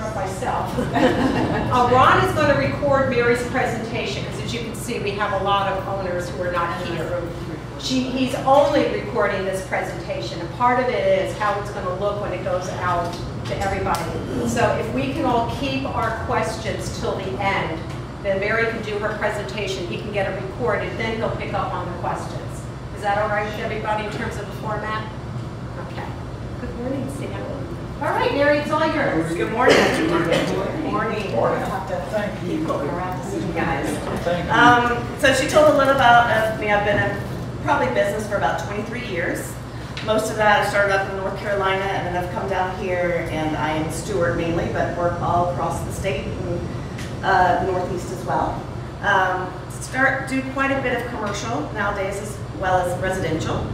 from myself. Ron is going to record Mary's presentation, because as you can see, we have a lot of owners who are not here. He's only recording this presentation, and part of it is how it's going to look when it goes out to everybody. So if we can all keep our questions till the end, then Mary can do her presentation, he can get it recorded, then he'll pick up on the questions. Is that all right with everybody in terms of the format? Okay. Good morning, Sam. All right, Mary, it's all yours. Good morning. Good morning. I'll have to keep looking around to see you guys. So she told a little about me. I've been in probably business for about 23 years. Most of that I started up in North Carolina, and then I've come down here, and I am Stewart mainly, but work all across the state and the Northeast as well. Do quite a bit of commercial nowadays as well as residential.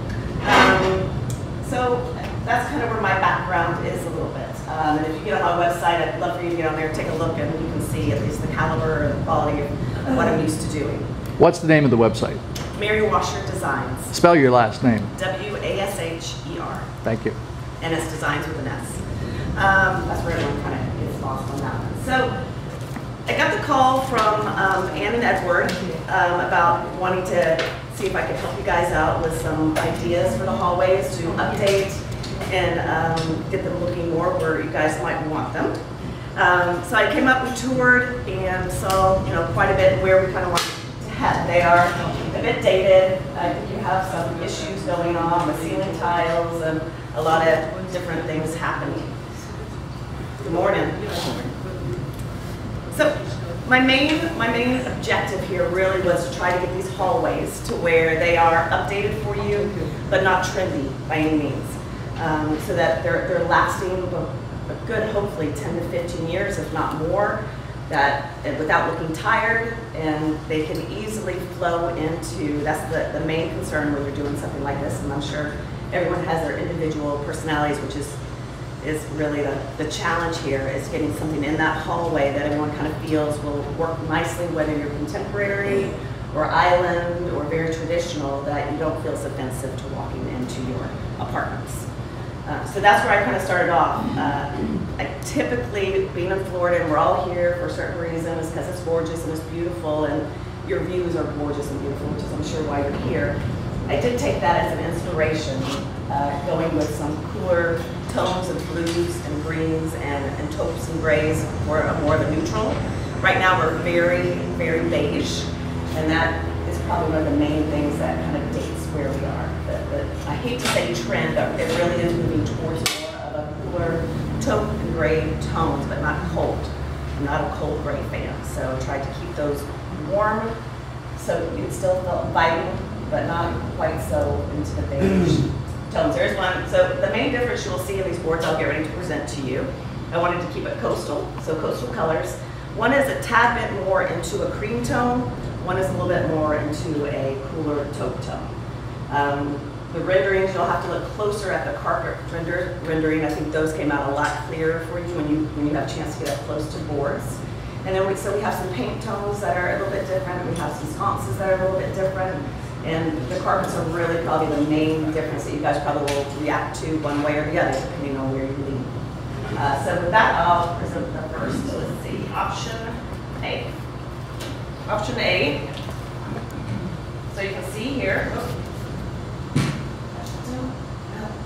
So that's kind of where my background is a little bit. And if you get on my website, I'd love for you to get on there and take a look, and you can see at least the caliber and the quality of what I'm used to doing. What's the name of the website? Mary Washer Designs. Spell your last name. W-A-S-H-E-R. Thank you. And it's Designs with an S. That's where everyone kind of gets lost on that one. So I got the call from Ann and Edward about wanting to see if I could help you guys out with some ideas for the hallways to update and get them looking more where you guys might want them. So I came up, we toured, and saw quite a bit where we kind of want to head. They are a bit dated. I think you have some issues going on with ceiling tiles and a lot of different things happening. Good morning. So my main objective here really was to try to get these hallways to where they are updated for you, but not trendy by any means, so that they're lasting a good, hopefully 10 to 15 years, if not more, that without looking tired, and they can easily flow into. That's the main concern when you're doing something like this, and I'm sure everyone has their individual personalities, which is really the challenge here, is getting something in that hallway that everyone kind of feels will work nicely, whether you're contemporary or island or very traditional, that you don't feel it's offensive to walking into your apartments. So that's where I kind of started off. I typically, being in Florida, and we're all here for a certain reason, is because it's gorgeous and it's beautiful, and your views are gorgeous and beautiful, which is I'm sure why you're here. I did take that as an inspiration, going with some cooler tones of blues and greens and taupes and grays for more of a neutral. Right now we're very, very beige, and that is probably one of the main things that kind of dates where we are. I hate to say trend, but it really is moving towards more of a cooler taupe and gray tones, but not cold. I'm not a cold gray fan, so I tried to keep those warm so it still felt inviting, but not quite so into the beige tones. There's one. So the main difference you'll see in these boards I'll get ready to present to you. I wanted to keep it coastal, so coastal colors. One is a tad bit more into a cream tone. One is a little bit more into a cooler taupe tone. The renderings, you'll have to look closer at the carpet rendering. I think those came out a lot clearer for you when you have a chance to get up close to boards. And then we have some paint tones that are a little bit different. We have some sconces that are a little bit different. And the carpets are really probably the main difference that you guys probably will react to one way or the other, depending on where you lean. So with that, I'll present the first. So let's see, option A. Option A. So you can see here.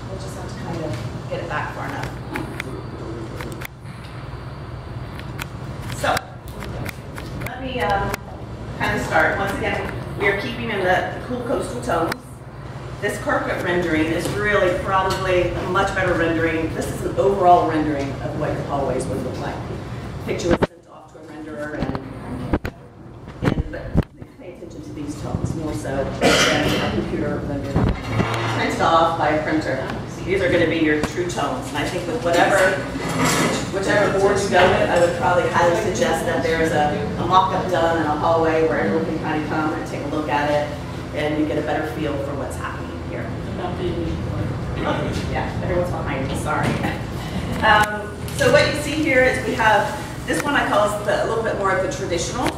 We'll just have to kind of get it back far enough. So let me kind of start. Once again, we are keeping in the cool coastal tones. This carpet rendering is really probably a much better rendering. This is an overall rendering of what your hallways would look like. Picture was sent off to a renderer, but pay attention to these tones more so than a computer render. Printed off by a printer. These are going to be your true tones, and I think with whichever board you go with, I would probably highly suggest that there is a mock-up done in a hallway where everyone can kind of come and take a look at it, and you get a better feel for what's happening here. Yeah, everyone's behind me, sorry. So what you see here is we have, this one I call a little bit more of the traditional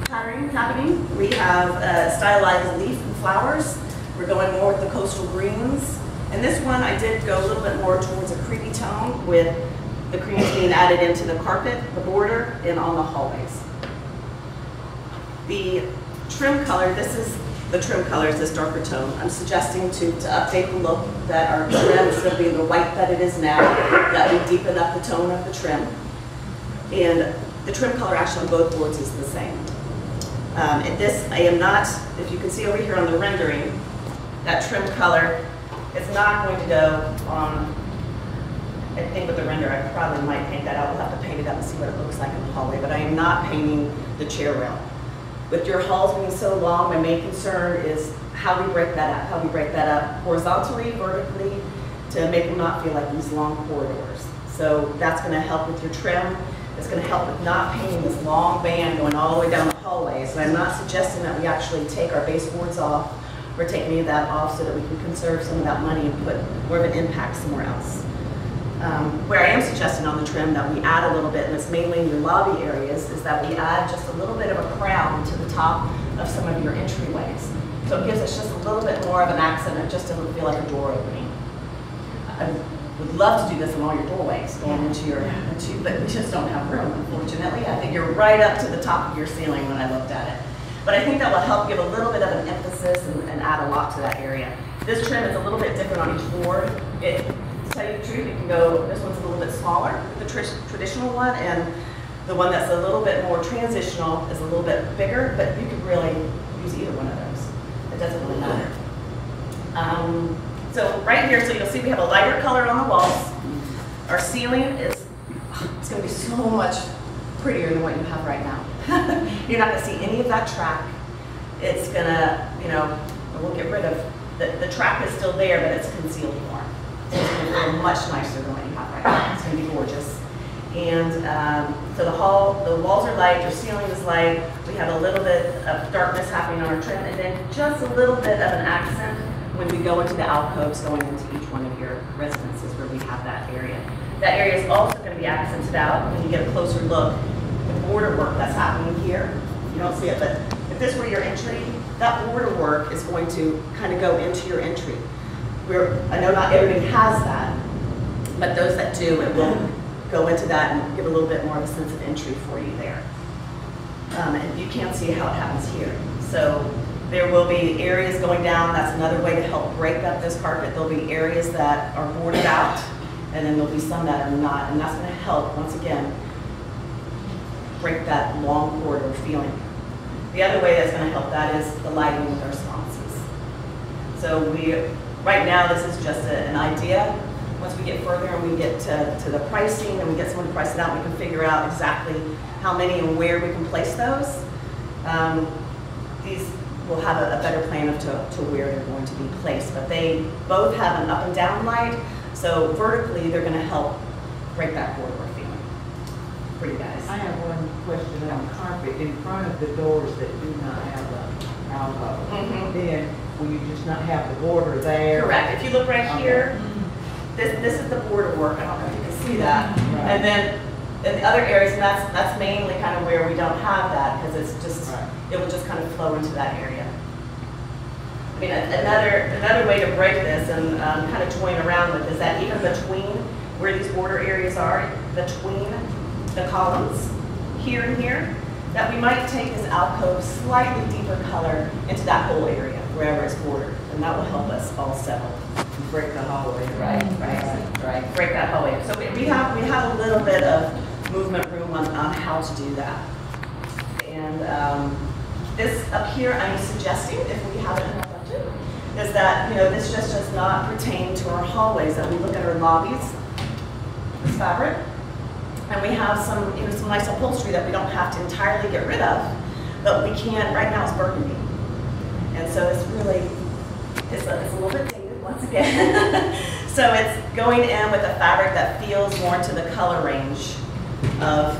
pattern happening. We have stylized leaf and flowers. We're going more with the coastal greens. And this one I did go a little bit more towards a creamy tone with the cream is being added into the carpet, the border, and on the hallways. The trim color, this is the trim color, is this darker tone. I'm suggesting to update the look that our trim, instead of being the white that it is now, that we deepen up the tone of the trim. And the trim color actually on both boards is the same. And this, I am not, if you can see over here on the rendering, that trim color is not going to go on, I think with the render, I probably might paint that out. We'll have to paint it up and see what it looks like in the hallway, but I am not painting the chair rail. With your halls being so long, my main concern is how we break that up, horizontally, vertically, to make them not feel like these long corridors. So that's going to help with your trim. It's going to help with not painting this long band going all the way down the hallways. And I'm not suggesting that we actually take our baseboards off or take any of that off so that we can conserve some of that money and put more of an impact somewhere else. Where I am suggesting on the trim that we add a little bit, and it's mainly in your lobby areas, is that we add just a little bit of a crown to the top of some of your entryways. So it gives us just a little bit more of an accent. It just doesn't feel like a door opening. I would love to do this in all your doorways going into your, but we just don't have room, unfortunately. I think you're right up to the top of your ceiling when I looked at it. But I think that will help give a little bit of an emphasis and add a lot to that area. This trim is a little bit different on each board. To tell you the truth, you can go, this one's a little bit smaller, the traditional one, and the one that's a little bit more transitional is a little bit bigger, but you could really use either one of those. It doesn't really matter. So right here, so you'll see we have a lighter color on the walls. Our ceiling is, it's going to be so much prettier than what you have right now. You're not going to see any of that track. It's going to, you know, we'll get rid of, the track is still there, but it's concealed more. So it's going to feel much nicer than what you have right now. It's going to be gorgeous. And so the walls are light, your ceiling is light. We have a little bit of darkness happening on our trim, and then just a little bit of an accent when we go into the alcoves going into each one of your residences where we have that area. That area is also going to be accented out when you get a closer look. The border work that's happening here, you don't see it, but if this were your entry, that border work is going to kind of go into your entry. I know not everybody has that, but those that do, it will go into that and give a little bit more of a sense of entry for you there. And you can't see how it happens here. So there will be areas going down. That's another way to help break up this carpet. There'll be areas that are boarded out, and then there'll be some that are not. And that's going to help, once again, break that long corridor feeling. The other way that's going to help that is the lighting with our sconces. So right now, this is just an idea. Once we get further and we get to the pricing and we get someone to price it out, we can figure out exactly how many and where we can place those. These will have a better plan of to where they're going to be placed. But they both have an up and down light, so vertically they're going to help break that corridor feeling. Pretty guys. I have one question on carpet in front of the doors that do not have an alcove. Then will you just not have the border there? Correct. If you look right here, this is the border work. I don't know if you can see that. Right. And then in the other areas, and that's mainly kind of where we don't have that because it's just it will just kind of flow into that area. I mean, another way to break this and kind of toying around with is that even between where these border areas are, between the columns here and here, that we might take this alcove slightly deeper color into that whole area wherever it's bordered, and that will help us all settle. Break the hallway. Right. Break that hallway. So we have a little bit of movement room on how to do that. And this up here, I'm suggesting, if we have it enough up to, is that this just does not pertain to our hallways. That we look at our lobbies, this fabric, and we have some some nice upholstery that we don't have to entirely get rid of, but we can. Right now, it's burgundy, and so it's really it's a little bit dated once again. So it's going in with a fabric that feels more to the color range of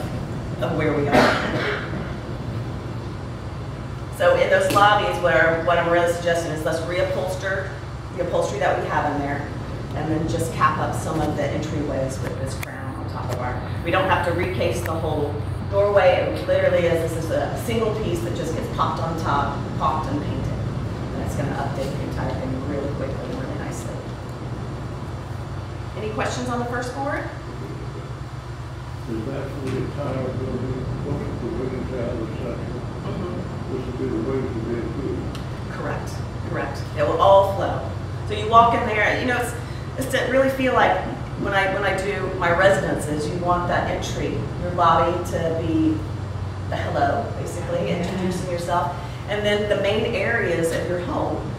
where we are. So in those lobbies, what I'm really suggesting is let's reupholster the upholstery that we have in there, and then just cap up some of the entryways with this crown on top of our. We don't have to recase the whole doorway. It literally is. This is a single piece that just gets popped on top, popped and painted, and it's going to update the entire thing really quickly and really nicely. Any questions on the first board? Is that for the entire building, most of the wings out of the section? This will be the wings to be included. Correct, correct. It will all flow. So you walk in there, you know, it's to really feel like when I do my residences, you want that entry, your lobby to be the hello, basically, introducing yourself. And then the main areas of your home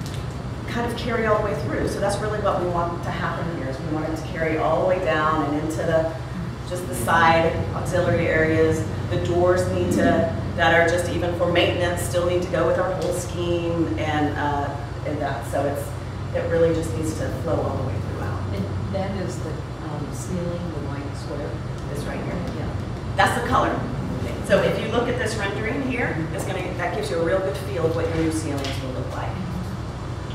kind of carry all the way through. So that's really what we want to happen here, is we want it to carry all the way down and into just the side auxiliary areas. The doors need to, that are just even for maintenance, still need to go with our whole scheme and that. So it really just needs to flow all the way throughout. And that is the ceiling, the white square. This right here. Yeah. That's the color. So if you look at this rendering here, that gives you a real good feel of what your new ceilings will look like.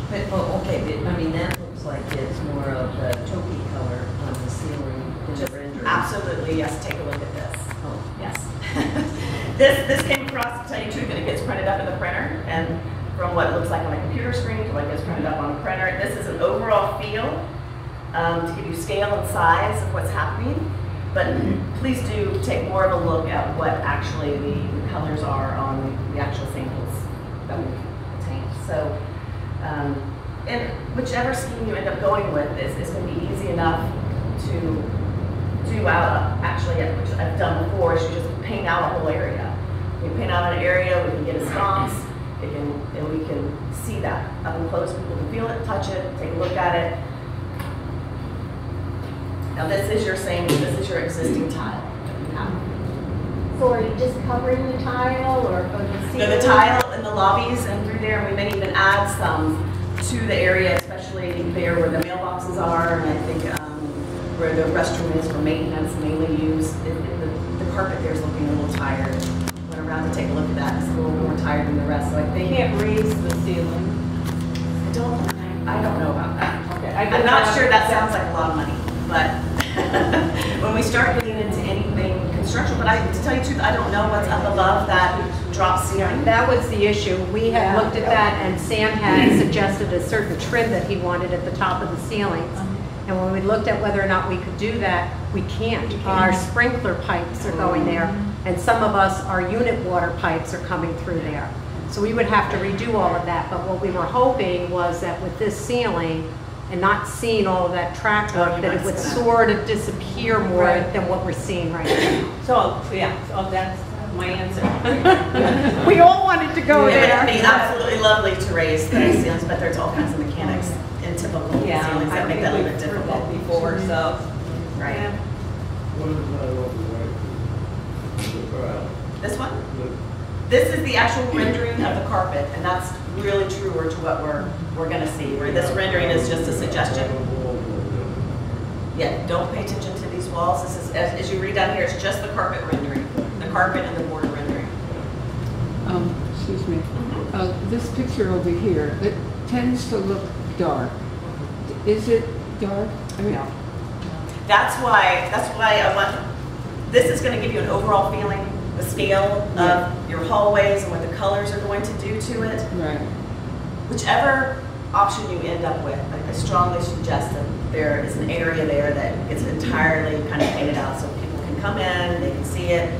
But, oh, okay, but I mean, that looks like it's more of the taupey color on the ceiling in the rendering. Absolutely, yes. Take a look at this. Oh. Yes. This came across, to tell you the truth, and it gets printed up in the printer. And from what it looks like on a computer screen to what gets printed up on a printer, this is an overall feel to give you scale and size of what's happening. But please do take more of a look at what actually the colors are on the actual samples that we've obtained. So, and whichever scheme you end up going with, is going to be easy enough to do out, actually, which I've done before, is you just paint out a whole area. We paint out an area, we can get a sconce, and we can see that up and close. People can feel it, touch it, take a look at it. Now this is your existing tile that you have. So are you just covering the tile or the ceiling? No, the tile in the lobbies and through there, we may even add some to the area, especially there where the mailboxes are, and I think where the restroom is for maintenance, mainly used. The carpet there is looking a little tired. Went around to take a look at that. It's a little more tired than the rest. So I think Can't raise the ceiling. I don't know about that. Okay. I'm not sure that sounds like a lot of money, but when we start getting into anything construction, but to tell you the truth, I don't know what's up above that drop ceiling. That was the issue. We had looked at that, and Sam had suggested a certain trim that he wanted at the top of the ceilings. And when we looked at whether or not we could do that, we can't. Our sprinkler pipes are going there, and some of us, our unit water pipes are coming through there. So we would have to redo all of that. But what we were hoping was that with this ceiling, and not seeing all of that track work, that it would sort of disappear more than what we're seeing right now. So, yeah, so that's my answer. We all wanted to go It there. would be absolutely lovely to raise the ceilings, but there's all kinds of mechanics in typical ceilings that make that a little bit difficult. Before, so. Right. What is that over there? The ground? This one? This is the actual rendering of the carpet, and that's really truer to what we're going to see. Where this rendering is just a suggestion. Yeah, don't pay attention to these walls. This is, as you read down here, it's just the carpet rendering, the carpet and the border rendering. Excuse me. This picture over here, it tends to look dark. Is it dark? I mean, That's why I want. This is going to give you an overall feeling, the scale of your hallways and what the colors are going to do to it. right. Whichever option you end up with, I strongly suggest that there is an area there that gets entirely kind of painted out so people can come in, they can see it,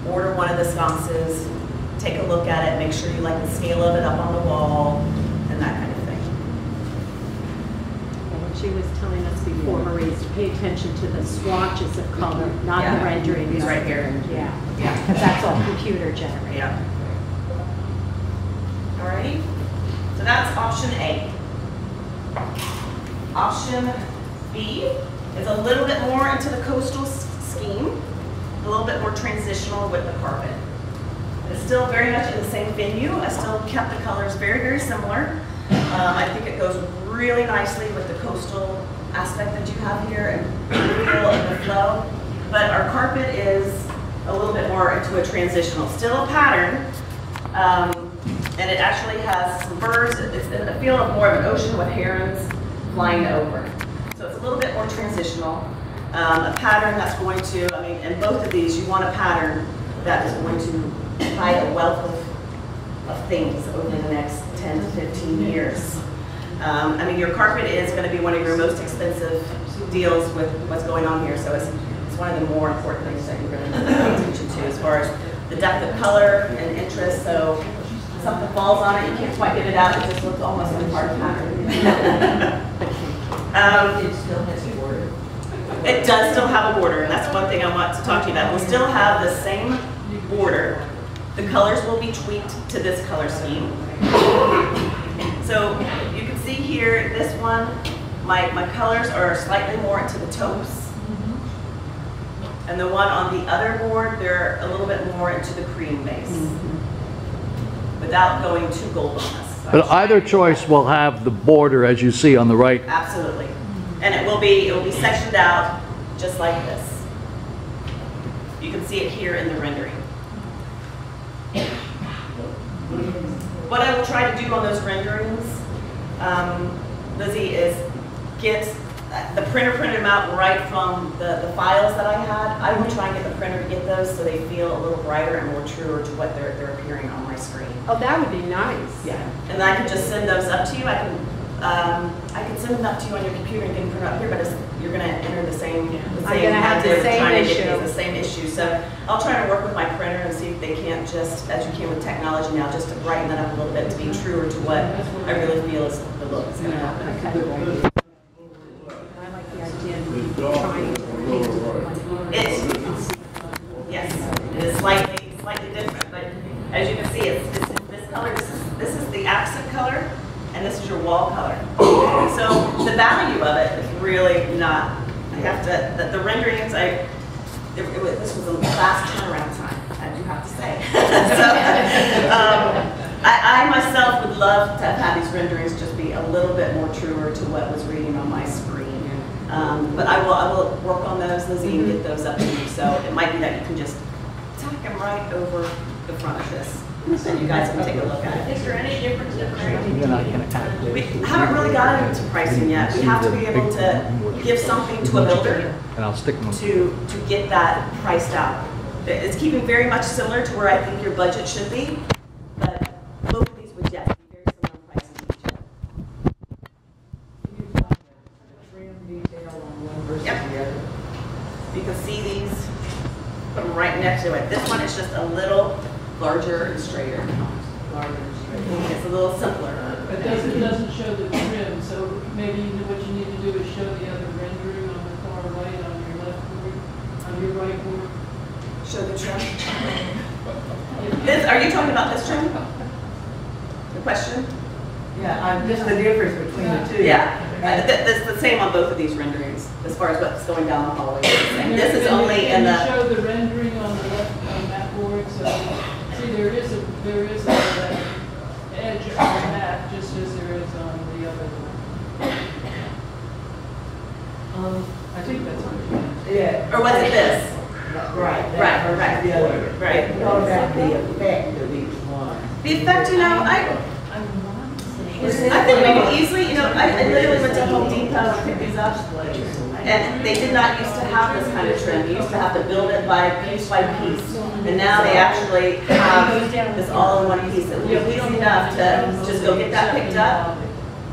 order one of the sconces, take a look at it, make sure you like the scale of it up on the wall, and that kind of thing. What she was telling us before, Marie, is to pay attention to the swatches of color, not the rendering. These right here. Yeah, Yeah. because that's all computer generated. Yeah. Alrighty. So that's option A. Option B is a little bit more into the coastal scheme, a little bit more transitional with the carpet. It's still very much in the same venue. I still kept the colors very, very similar. I think it goes really nicely with the coastal aspect that you have here and the feel and the flow. But our carpet is a little bit more into a transitional, still a pattern. And it actually has some birds. It's a feel of more of an ocean with herons flying over. So it's a little bit more transitional. A pattern that's going to, I mean, in both of these, you want a pattern that is going to hide a wealth of things over the next 10 to 15 years. I mean, your carpet is going to be one of your most expensive deals with what's going on here. So it's one of the more important things that you're going to pay attention to as far as the depth of color and interest. So if something falls on it, you can't quite get it out. It just looks almost like a hard pattern. It still has a border. It does still have a border, and that's one thing I want to talk to you about. We'll still have the same border. The colors will be tweaked to this color scheme. So you can see here, this one, my colors are slightly more into the taupes. And the one on the other board, they're a little bit more into the cream base. Without going too gold on us. So But either choice will have the border as you see on the right. absolutely. And it will be sectioned out just like this. You can see it here in the rendering. What I will try to do on those renderings, Lizzie, is get the printer printed them out right from the files that I had. I will try and get the printer to get those so they feel a little brighter and more truer to what they're appearing on my screen. Oh, that would be nice. Yeah, and I can just send those up to you. I can send them up to you on your computer and get them printed up here, but you're going to enter the same have the same trying to issue. get the same issue. So I'll try to work with my printer and see if they can't just, as you can with technology now, just to brighten that up a little bit to be truer to what I really feel is the look is going to happen. I like the idea It's of dark trying to on the lower right. Yes, it is slightly different, but as you can see, it's this color. This is the accent color, and this is your wall color. So the value of it is really not. I have to the renderings. This was a fast turnaround time, I do have to say. So I myself would love to have had these renderings just be a little bit more truer to what was reading on my screen. But I will work on those, Lizzie, and get those up to you. So it might be that you can just tack them right over the front of this, and you guys can take a look at it. Is there any difference in pricing? You're not gonna add We this. haven't really gotten into pricing yet. We have to be able to give something to a builder And I'll stick them. to get that priced out. It's keeping very much similar to where I think your budget should be, but both of these would, yes, be very similar in pricing to each other. Trim detail on one versus Yep. the other. You can see these, put them right next to it. This one is just a little larger and straighter. Larger and straight. It's a little simpler. It doesn't show the trim, so maybe what you need to do is show the other rendering on the far right, on your left board, on your right board. Show the trim. Are you talking about this trim? The question? Yeah, just the difference between the two. Yeah, that's the same on both of these renderings, as far as what's going down the hallway. This is only in Can you the, show the rendering on the left, on that board, so, see, there is that edge on that, just as there is on the other one. I think that's what it is. Yeah. or was it this? Right. that Right, versus right. The other. Right. What about the effect of each one? The effect, I think we could easily, I literally went to Home Depot and picked these up. And they did not used to have this kind of trim. You used to have to build it by piece. And now they actually have this all in one piece. It would be easy enough to just go get that picked up,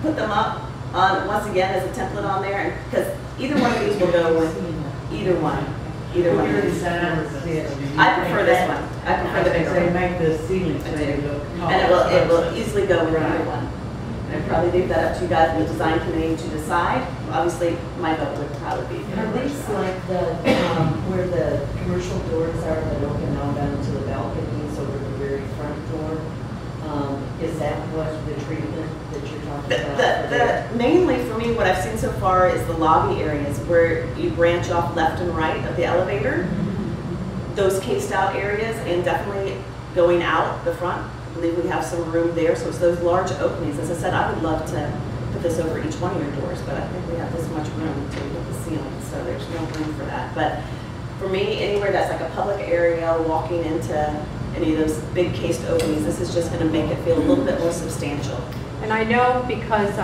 put them up on, once again, as a template on there. And because either one of these will go with either one. Either one. Your designer said, do you I prefer think this one. I prefer the bigger They one. make the ceiling so they look tall. And it will easily go with either one. I'd probably leave that up to you guys in the design committee to decide. Obviously, my vote would probably be. Are these like the, where the commercial doors are that open out onto the balconies over the very front door? Is that what the treatment that you're talking about? Mainly for me, what I've seen so far is the lobby areas where you branch off left and right of the elevator. Those cased out areas, and definitely going out the front. I believe we have some room there, so it's those large openings. As I said, I would love to put this over each one of your doors, but I think we have this much room to put the ceiling, so there's no room for that. But for me, anywhere that's like a public area, walking into any of those big cased openings, this is just going to make it feel a little bit more substantial. And I know because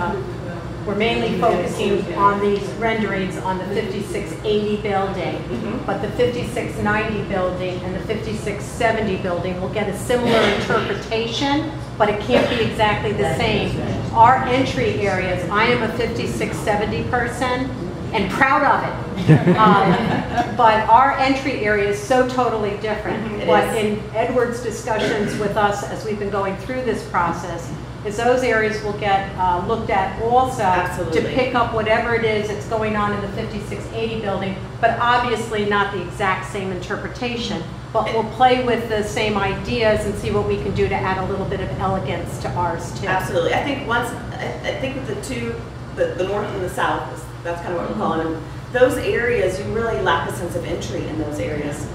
we're mainly focusing on these renderings on the 5680 building, but the 5690 building and the 5670 building will get a similar interpretation, but it can't be exactly the same. Our entry areas, I am a 5670 person, and proud of it. But our entry area is so totally different. It What is. in Edward's discussions with us as we've been going through this process is those areas will get looked at also Absolutely. to pick up whatever it is that's going on in the 5680 building, but obviously not the exact same interpretation. But we'll play with the same ideas and see what we can do to add a little bit of elegance to ours too. Absolutely. I think with the two, the north and the south, that's kind of what we're calling them, those areas, you really lack a sense of entry in those areas,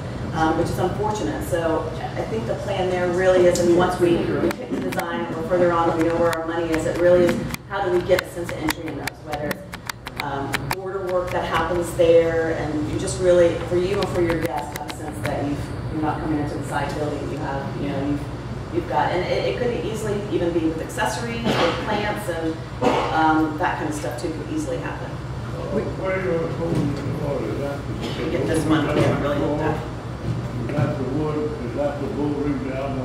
which is unfortunate. So I think the plan there really is, and once we pick the design and we're further on and we know where our money is, it really is how do we get a sense of entry in those, whether it's border work that happens there, and you just really, for you and for your guests, have a sense that you're not coming into the side building, you've got, and it could easily even be with accessories or plants and that kind of stuff too could easily happen. Where you're holding the water, is that the? We get this one, we haven't really looked at. Is that the wood, is that the bouldering down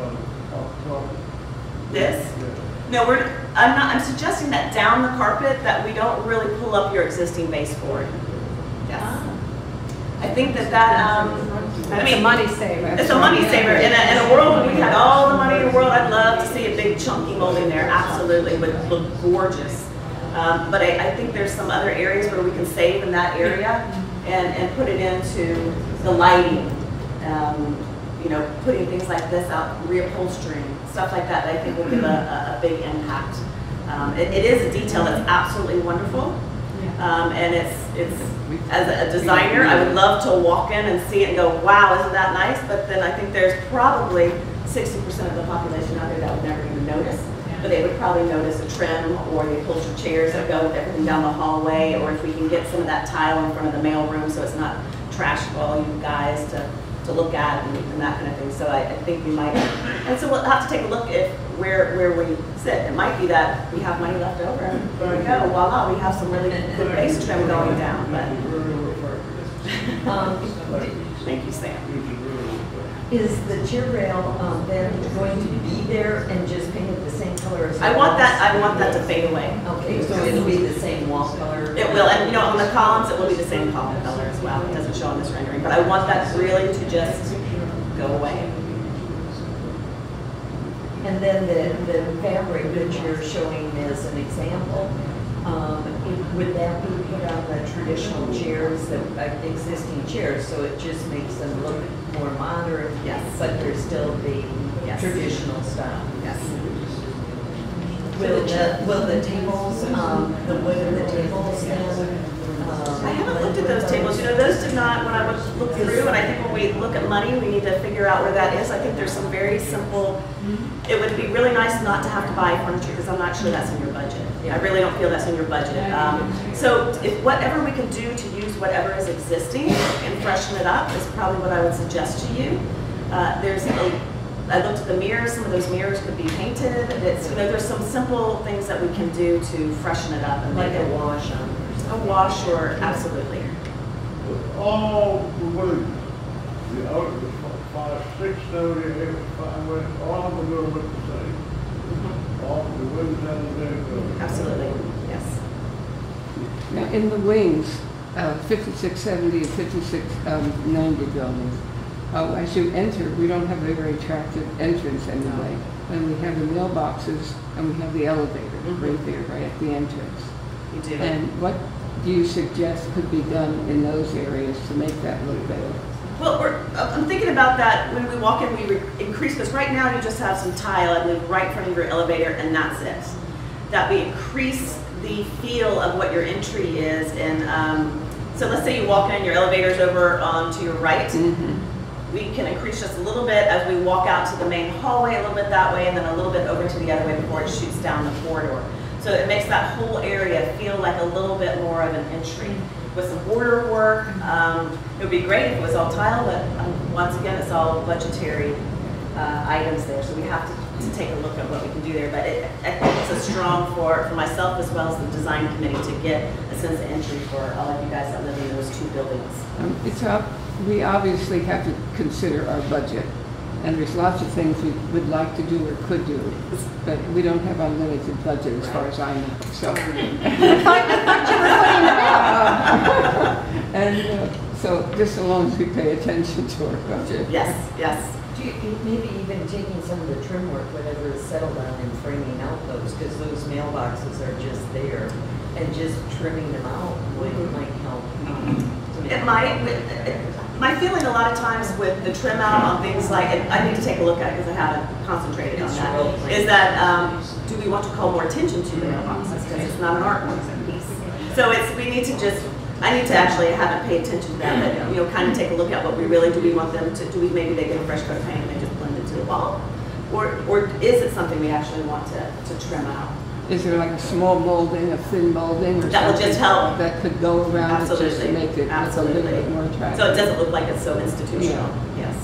off the top? This? Yeah. No, I'm suggesting that down the carpet that we don't really pull up your existing baseboard. Yes. I think that That's a money saver. It's a money saver. In a world where we had all the money in the world, I'd love to see a big chunky molding there. Absolutely, would look gorgeous. But I think there's some other areas where we can save in that area and put it into the lighting. Putting things like this out, reupholstering, stuff like that, I think will give a big impact. It is a detail that's absolutely wonderful. And it's as a designer, I would love to walk in and see it and go, wow, isn't that nice? But then I think there's probably 60% of the population out there that would never even notice. But they would probably notice a trim or the upholstered chairs that go with everything down the hallway, or if we can get some of that tile in front of the mail room so it's not trash for all you guys to look at and that kind of thing. So I think we might, and so we'll have to take a look at where we sit. It might be that we have money left over and there we go, voila, we have some really good base trim going down. But thank you, Sam. Is the chair rail then going to be there and just painted the same color as the I want walls? that to fade away. Okay, so it'll be the same wall color? It will, and on the columns, it will be the same column color as well. It doesn't show on this rendering, but I want that really to just go away. And then the fabric that you're showing as an example, would that be put on the traditional chairs, the existing chairs, so it just makes them look more modern? Yes. But they're still the Yes. traditional style? Yes. Will the tables, the wood of the tables then? I haven't looked at those tables. Those did not, when I looked through, and I think when we look at money, we need to figure out where that is. I think there's some very simple, it would be really nice not to have to buy furniture because I'm not sure that's in your budget. I really don't feel that's in your budget. So if whatever we can do to use whatever is existing and freshen it up is probably what I would suggest to you. I looked at the mirrors. Some of those mirrors could be painted. There's some simple things that we can do to freshen it up and Like make a it wash on? a wash, or absolutely. All the wood, the other, 630, 5, all of them will look the same. All the windows and the windows. Absolutely, yes. Now, in the wings, 5670 and 5690 buildings, as you enter, we don't have a very attractive entrance anyway. And we have the mailboxes and we have the elevator right there, right at the entrance. You do. And what do you suggest could be done in those areas to make that look better? Well, I'm thinking about that when we walk in, we increase, because right now you just have some tile, I believe, right in front of your elevator, and that's it. That we increase the feel of what your entry is. And so let's say you walk in, your elevator's over to your right. We can increase just a little bit as we walk out to the main hallway, a little bit that way, and then a little bit over to the other way before it shoots down the corridor. So it makes that whole area feel like a little bit more of an entry. With some border work, it would be great if it was all tile, but once again, it's all budgetary items there. So we have to take a look at what we can do there. But I think it's a strong for myself as well as the design committee to get a sense of entry for all of you guys that live in those two buildings. We obviously have to consider our budget. And there's lots of things we would like to do or could do, but we don't have unlimited budget as far as I know. So, And so just so long as we pay attention to our budget. Yes, yes. Do you, maybe even taking some of the trim work, whatever is settled on, and framing out those, because those mailboxes are just there, and just trimming them out might help. To make It might. My feeling a lot of times with the trim out on things like, and I need to take a look at it because I haven't concentrated on that, is that do we want to call more attention to the mailboxes because it's not an art piece. So we need to just, I need to actually, I haven't paid attention to that, but, you know, kind of take a look at what we really, do we want them to, maybe they get a fresh coat of paint and they just blend into the wall? Or is it something we actually want to trim out? Is there like a small molding, a thin molding, or That will something just help. that could go around it just to Absolutely. make it look a little bit more attractive? So it doesn't look like it's so institutional, yes.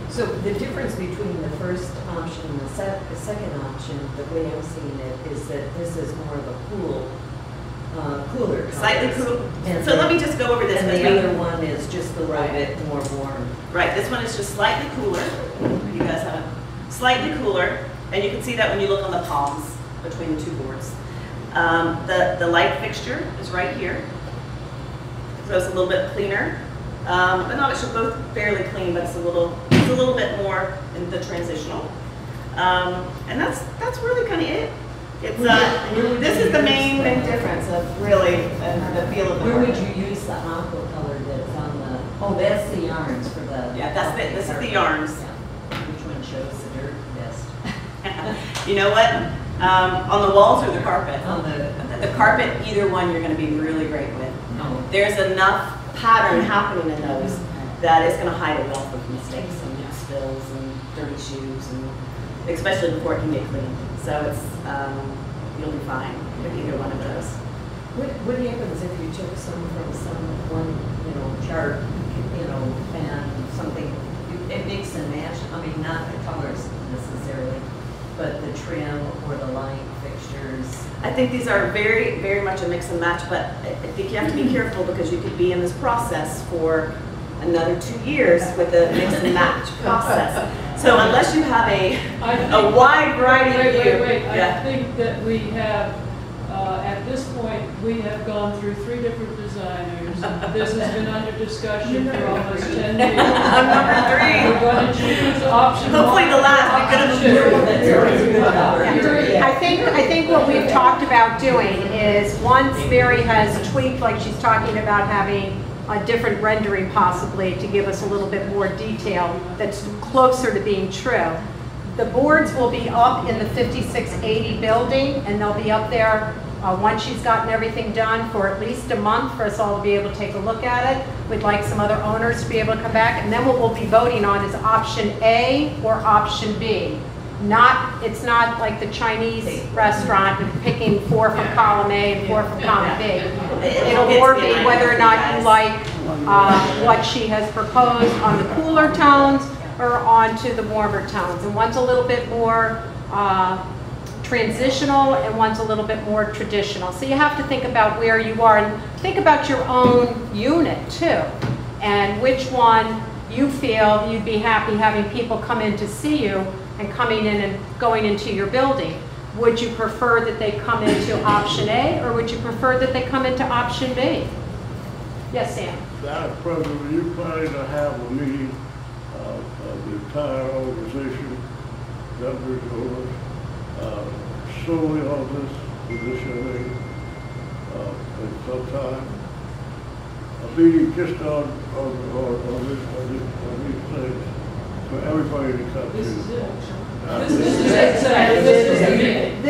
So the difference between the first option and the second option, the way I'm seeing it, is that this is more of a cooler color. Slightly cool. And So let me just go over this. And because the we- other one is just a little bit more warm. Right, this one is just slightly cooler. You guys have it. Slightly cooler, and you can see that when you look on the palms between the two boards. The light fixture is right here. So it's a little bit cleaner. But not, it's both fairly clean, but it's a little bit more in the transitional. And that's really kind of it. It's this is the main difference of really the feel of the Where work. would you use the aqua color that's on the, oh, that's the yarns for the. Yeah, this is the yarns. Yeah. Which one shows the dirt best? You know what? On the walls or the carpet? On The carpet, either one you're going to be really great with. no. There's enough pattern happening in those that it's going to hide a wealth of mistakes and spills and dirty shoes, and especially before it can get cleaned. So it's you'll be fine with either one of those. What happens if you took some from one, chart, and something, it mix and match, I mean, not the colors necessarily, but the trim or the light fixtures? I think these are very, very much a mix and match, but I think you have to be careful because you could be in this process for another 2 years with the mix and match process. So unless you have a wide variety of view. Wait, I Yeah. think that we have, at this point, we have gone through 3 different designers. This has been under discussion for almost 10 years. I'm number 3. We're going to choose option 1. Hopefully the last we could have. I think what we've talked about doing is, once Mary has tweaked, like she's talking about having a different rendering possibly to give us a little bit more detail that's closer to being true. The boards will be up in the 5680 building, and they'll be up there once she's gotten everything done for at least a month for us all to be able to take a look at it. We'd like some other owners to be able to come back, and then what we'll be voting on is option A or option B. It's not like the Chinese restaurant, picking 4 from column A and 4 from column B. It'll more be whether or not you like what she has proposed on the cooler tones or onto the warmer tones. And one's a little bit more transitional and one's a little bit more traditional. So you have to think about where you are and think about your own unit too, and which one you feel you'd be happy having people come in to see you and coming in and going into your building. Would you prefer that they come into option A, or would you prefer that they come into option B? Yes, Sam? Madam President, are you planning to have a meeting of the entire organization, members, owners, solely on this position at some time? A meeting just on these things for everybody to come to. This is it. This is it, Sam. This is the meeting.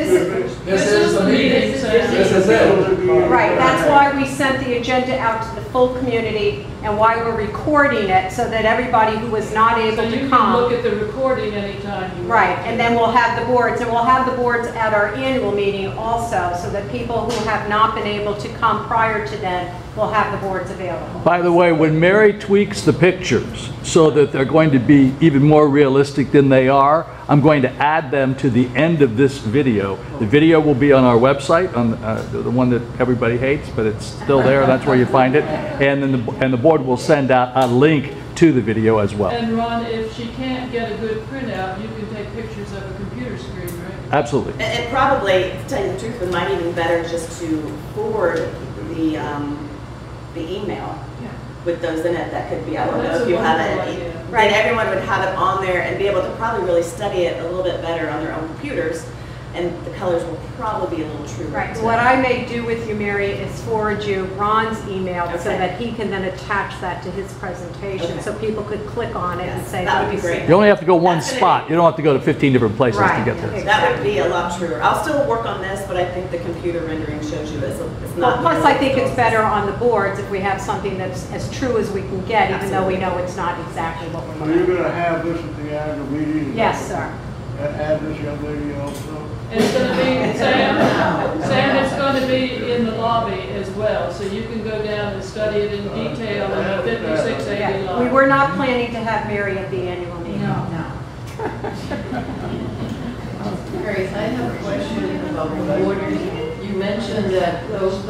This is the meeting, Sam. This is it. Right, that's why we sent the agenda out to the full community and why we're recording it, so that everybody who was not able So to you come. can look at the recording anytime you want. Right, and then we'll have the boards, and we'll have the boards at our annual meeting also, so that people who have not been able to come prior to then will have the boards available. By the way, when Mary tweaks the pictures so that they're going to be even more realistic than they are, I'm going to add them to the end of this video. The video will be on our website, on the one that everybody hates, but it's still there. That's where you find it. And then the board will send out a link to the video as well. And Ron, if she can't get a good printout, you can take pictures of a computer screen, right? Absolutely. And probably, to tell you the truth, it might even better just to forward the the email with those in it that could be, I don't know That's if a you have wonderful it. idea. Then everyone would have it on there and be able to probably really study it a little bit better on their own computers, and the colors will probably be a little truer. Right, to what them. I may do with you, Mary, is forward you Ron's email so Okay. that he can then attach that to his presentation, Okay. so people could click on it and Yes, say. that would "Let be me great. see You only have to go one That's gonna spot. You don't have to go to 15 different places to Right. get this. Okay. That would be a lot truer. I'll still work on this, but I think the computer rendering shows you it's Well, not. plus I nearly think it's as better on the boards if we have something that's as true as we can get, even though we know it's not exactly what we're So you're looking at. gonna have this at the annual meeting? Yes, sir. Add this young lady also? It's going to be, Sam, it's going to be in the lobby as well, so you can go down and study it in detail in the 5680 Yeah, lobby. we were not planning to have Mary at the annual meeting. Mary, I have a question about the borders. You mentioned that those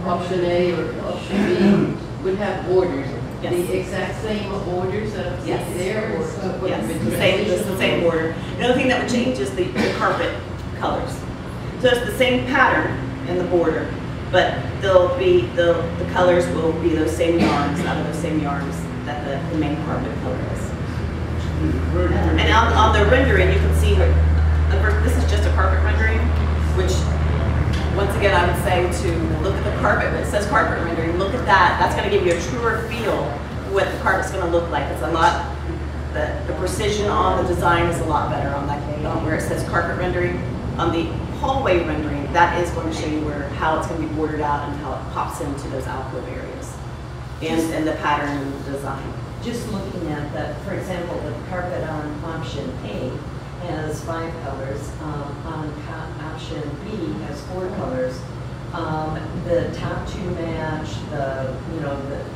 option A or option B would have borders. Yes. The exact same borders that are Yes. there? Or would Yes, it be the same border. The only thing that would change is the carpet colors. So it's the same pattern in the border, but they'll be, the colors will be those same yarns, out of those same yarns that the main carpet color is. And on the rendering, you can see, this is just a carpet rendering, which, once again, I would say to look at the carpet, it says carpet rendering, look at that, that's gonna give you a truer feel for what the carpet's gonna look like. It's a lot, the precision on the design is a lot better on that, where it says carpet rendering. On the hallway rendering, that is going to show you how it's gonna be bordered out and how it pops into those alcove areas. And the pattern and the design. Just looking at the, for example, the carpet on option A has 5 colors, on option B has 4 colors. The top 2 match,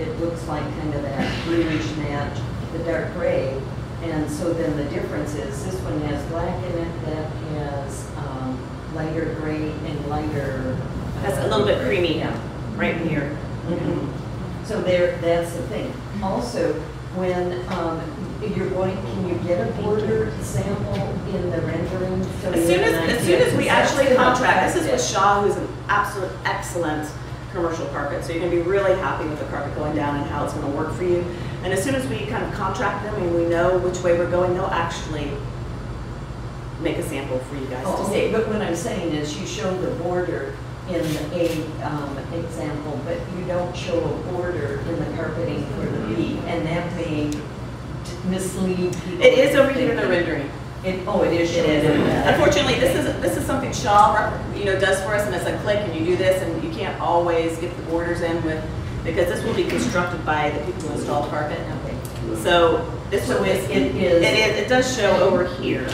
it looks like kind of that bluish match, the dark gray. And so then the difference is this one has black in it, that has lighter gray and lighter. That's a little bit creamy, Yeah. right in here. So that's the thing. Also, when you're going, can you get a border sample in the rendering? So As you soon have an as idea? we That's actually gonna contract, this is affect with it. Shaw, who's an absolute excellent commercial carpet. So you're gonna be really happy with the carpet going down and how it's gonna work for you. And as soon as we kind of contract them and we know which way we're going, they'll actually make a sample for you guys to Okay, see. but what I'm saying is you show the border in a example, but you don't show a border in the carpeting for the B, and that may mislead people. It is over here in the rendering. It is It showing is. that. Unfortunately, this is something Shaw, does for us, and it's a click, and you do this, and you can't always get the borders in with, because this will be constructed by the people who install the carpet. Okay. So this So one is, it it does show over here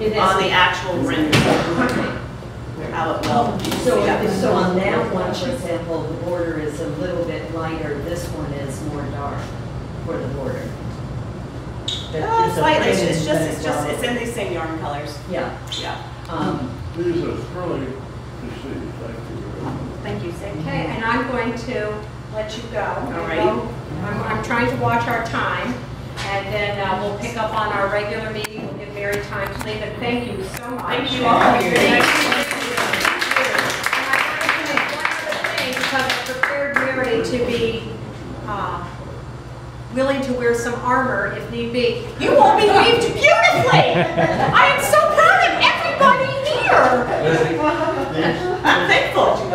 It is. on the actual render how it will. So on that one, for example, the border is a little bit lighter, this one is more dark for the border. Slightly, it's in these same yarn colors. Yeah. Yeah. These are thrilling to see, thank you very much. Thank you, Sam. Okay, and I'm going to let you go. All right. I'm trying to watch our time, and then we'll pick up on our regular meeting. We'll give Mary time to leave, and thank you so much. Thank you all. Thank you. And I wanted to make one other thing, because I prepared Mary to be willing to wear some armor if need be. You all behaved beautifully. I am so proud of everybody here. I'm thankful. You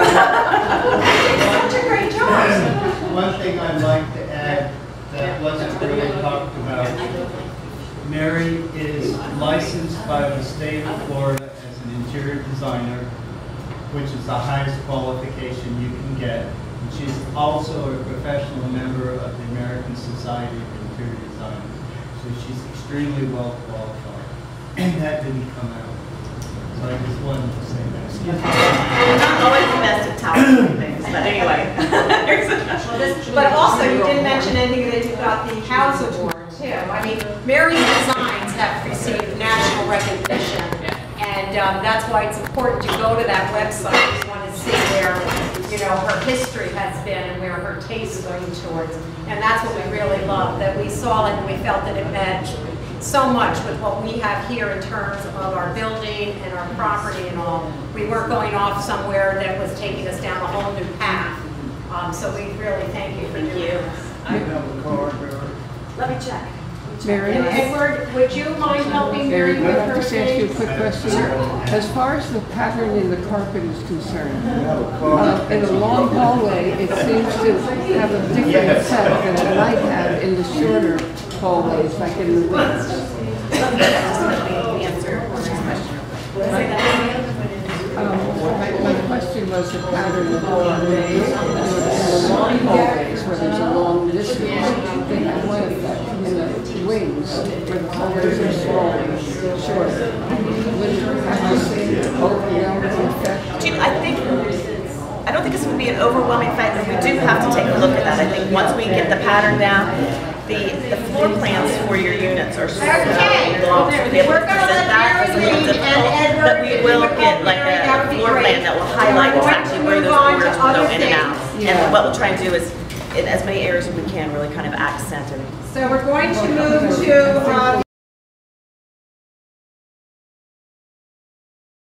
did such a great job. One thing I'd like to add that wasn't really talked about, Mary is licensed by the state of Florida as an interior designer, which is the highest qualification you can get. And she's also a professional member of the American Society of Interior Designers. So she's extremely well qualified. And that didn't come out. So I just wanted to say that. We're not always the best at touting things, but anyway. But also, you didn't mention anything that you got the House Award too. I mean, Mary's designs have received national recognition, and that's why it's important to go to that website if you want to see where, her history has been and where her taste is going towards. And that's what we really love, that we saw it and we felt that it meant so much with what we have here in terms of our building and our property and all. We weren't going off somewhere that was taking us down a whole new path. So we really thank you for doing you. this. I have a card there. Let me check. Mary? And Edward, would you mind helping Mary Mary, with may I her just ask you a things? quick question? As far as the pattern in the carpet is concerned, have a card. in a long hallway, it seems to have a different effect than it might have in the shorter hallways, like in the wings. Answer question. My question was the pattern of the long hallways, where there's a long distance, they have one effect. In the wings, where the hallways are small, shorter, would it have the same overwhelming effect? I don't think it's going to be an overwhelming effect, but we do have to take a look at that. I think once we get the pattern down, the floor plans for your units are so Okay, long, so to be able to we're gonna present let that is a Mary little read, and difficult, Edward, but we if will you would get help like Mary, that would a be floor great. plan that will And highlight we're going exactly to where move those on to doors will go other in and out. things. And what we'll try and do is, in as many areas as we can, really kind of accent and So we're going to move to